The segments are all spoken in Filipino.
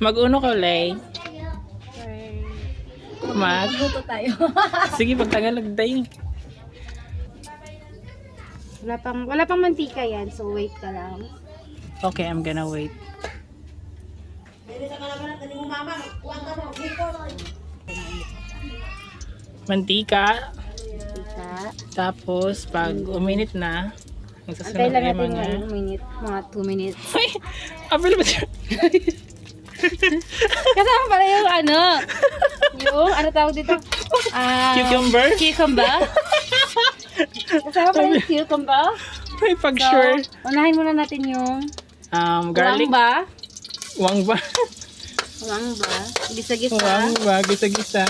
Mag-uno ka, Lay. Magluto tayo. Sige, pagtagalog tayo. Wala pang mantika yan, so wait ka lang. Okay, I'm gonna wait. Mantika. Mantika. Tapos, pag uminit na, Antay magsasunod lang yung natin mga... mga minute, mga 2 minutes. Ay! Apil ba siya? Kasama pala yung ano tawag dito? Cucumber? Cucumber. Kasama pala yung cucumber. Ay, pag sure. Unahin muna natin yung Garlic. wangba. Wangba. Wangba. Gisa-gisa. Wangba. Gisa-gisa.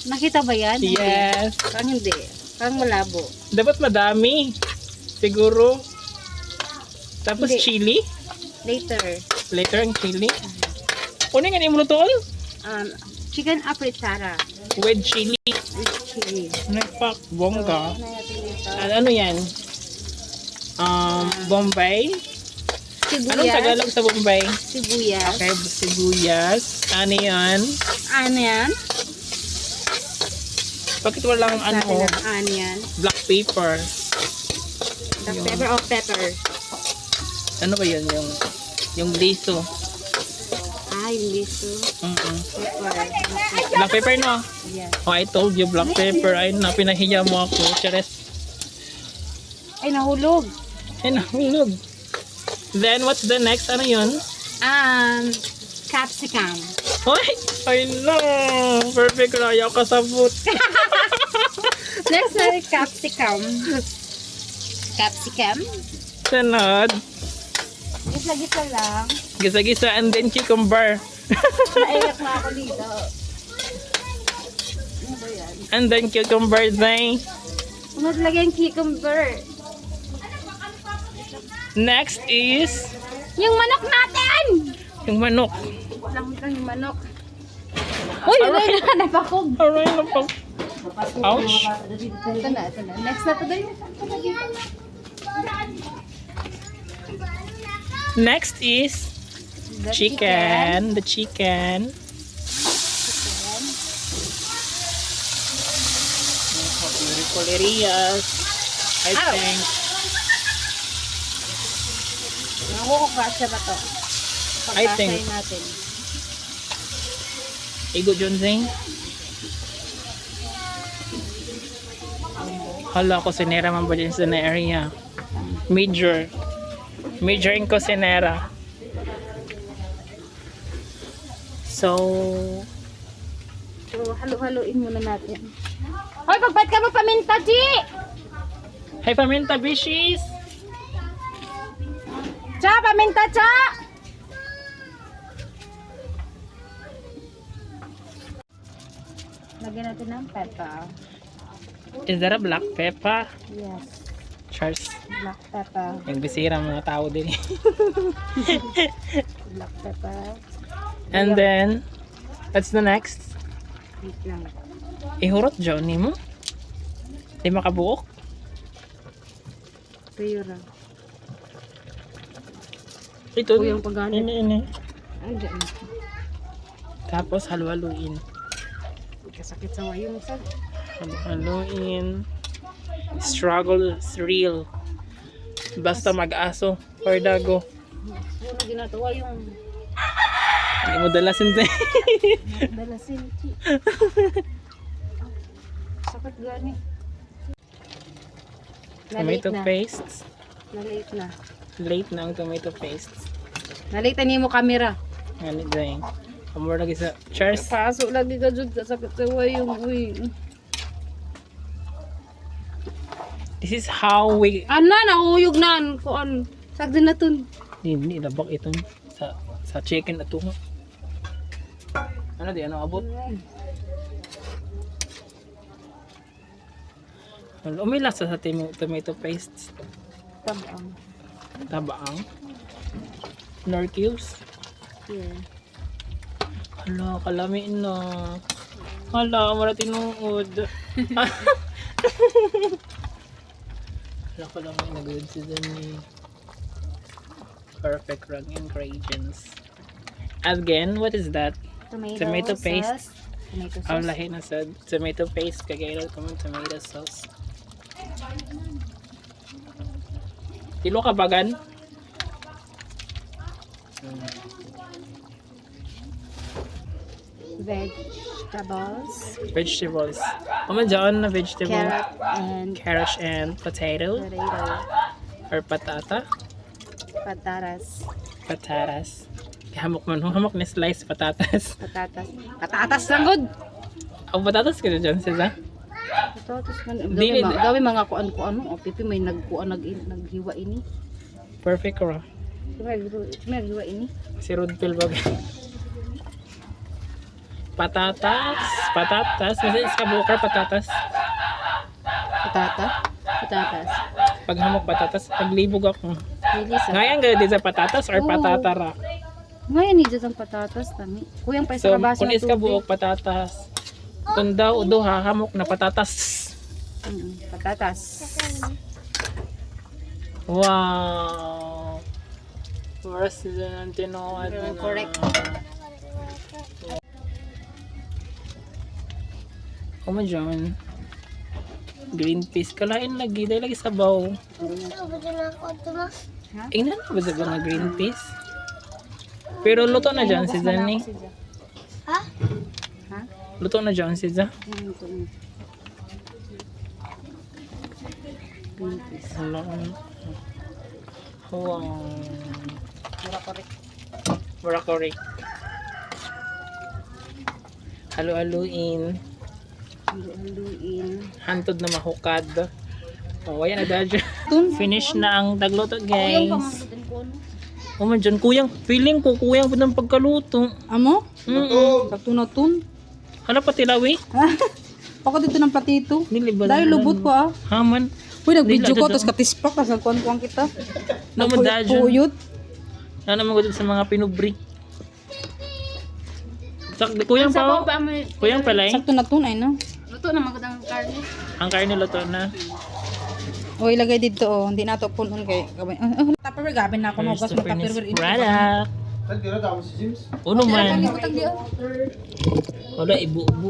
Nakita ba yan? Yes. Parang hindi. Parang malabo. Dapat madami. Siguro. Tapos Hindi. chili. Later. Later ang chili. Ano nga yung mulutol? Chicken apritada. With chili. With chili. Nagpak. Bongga. Unahin natin ito. Ano yan? Bombay. Anong Sibuyas. Tagalog sa Bombay? Sibuyas. Okay, sibuyas. Ano yan? Onion. Bakit walang ano? Onion. Black pepper. Black pepper or pepper. Ano ba yun? Yung liso. Yung liso. Pepper. Black pepper, no? Yes. Oh, I told you, black pepper. Ay, pinahiya mo ako. Chares. Ay, nahulog. Ay, nahulog. Then, what's the next? Ano yun? Capsicum. Ay, ay no. Perfect na. Ayaw kasabot. Next na capsicum. Capsicum. Sunod. Gisa-gisa lang. Gisa-gisa and then cucumber. Naiyak na ako dito. Ano ba yan? And then cucumber din. Ano talaga yung cucumber? Next is Yung manok natin! yung manok. Lang yung manok. Uy, Alright. hanap ako. Aray na po. Ouch. Ito na. Next na to din. Next is The chicken. The chicken. Colerias. I Ow. think. Nakukukasya ba to? I think. Pagkasay natin. Igo Junzing. Hala, kusinera man ba dyan sa na area? Major. Major in kusinera. So, Halo-haloin muna natin. Hoy, pagpat ka mo paminta, Chi! hey paminta bishis! Cha, paminta, Cha! Lagyan natin ng pepper. Is that a black pepper? Yes, Charles, black pepper. yung bisira mga tao din. Black pepper. And then, what's the next? Wait lang. Ihurot Johnny mo? Di makabuok? Tuyura. Ito. Uyang pagganit. Ini. Ay, dyan. Tapos halu-haluin. Kasakit sa wayong sa. Halu-haluin. Struggle is real. Basta mag-aso or dago. Puro ginatawa yung Hindi mo dalasin tayo. dalasin, Chi. Sakit gani. Tomato Na. paste. Na-late na. Late na ang tomato paste. Na-late ni mo camera. Ganit dahil. Amor lagi sa Charles. Pasok lagi ka dyan sa sakit sa wayong. Uy. This is how we... Ana, nahuyog na. Kuan. Sagdi na to. Hindi, labak ito. Sa chicken na ito. Ano di? Ano abot? Umila sa tomato paste. Tabang. Tabaang. Nor cubes. Yeah. Hala, kalami na. Hala, mara tinuod. Hala, kalami na good sa dyan eh. Perfect rang ingredients. Again, what is that? Tomato sauce. paste. Tomato sauce. Ang lahi na sa tomato paste. Kagaya ko ng tomato sauce. Tilo ka bagan? Vegetables. Dyan na vegetable. Carrot and Carrot and potato. potato. Or patata. Patatas. Patatas. Hamok man. Hamok na slice patatas. Patatas. Patatas lang good. Ang patatas ka dyan, Siza? Patatas man. Dili- Gawin mga kuan-kuan mo. O pipi may naghiwa ini. Perfect raw. May naghiwa ini. Si Rodpil ba? Patatas. Patatas. Kasi iska bukar patatas. Patatas. Paghamok patatas, paglibog ako. Dili sa. Ngayon gano'n din sa patatas or Oo. patatara. Ngayon ni ang patatas tani. Kuyang pa So, sa kabaso kung iska buok patatas. Kung daw do hahamok na patatas. Patatas. Wow. First is ang tinood na. Correct. Oh my John. Green peas. Kalain lagi. Dahil lagi sabaw. Ina na ba sa mga green peas? Pero luto na dyan si Zani. Ha? Luto na dyan si Zani. Hello. Wow. Mura correct. Halo-haluin. Haluin. Hantod na mahukad. Oh, ayan na dahil. Finish na ang tagluto, guys. Oh man dyan, kuyang. Feeling ko, kuyang po ng pagkaluto. Amo? Sakto na tun. Hala pa tilawi? Ako dito ng platito. Nilibalan. Dahil lubot ko ah. Haman. Uy, nag-video ko, Dila, tapos katispak, tapos nagkuhan-kuhan kita. Naman dahil. Puyot. Ano naman ko sa mga pinubrik. Kuyang pa. Kuyang pala eh. Sakto na tun, ay no? Luto na magandang karne. Ang karne luto na. O, ilagay dito, oh. Hindi na ito punon kay... Tupperware, gabin na ako. Here's Nugas the mo finished Tupperware. product. Uno man. Gani. Wala, ibu-ubu.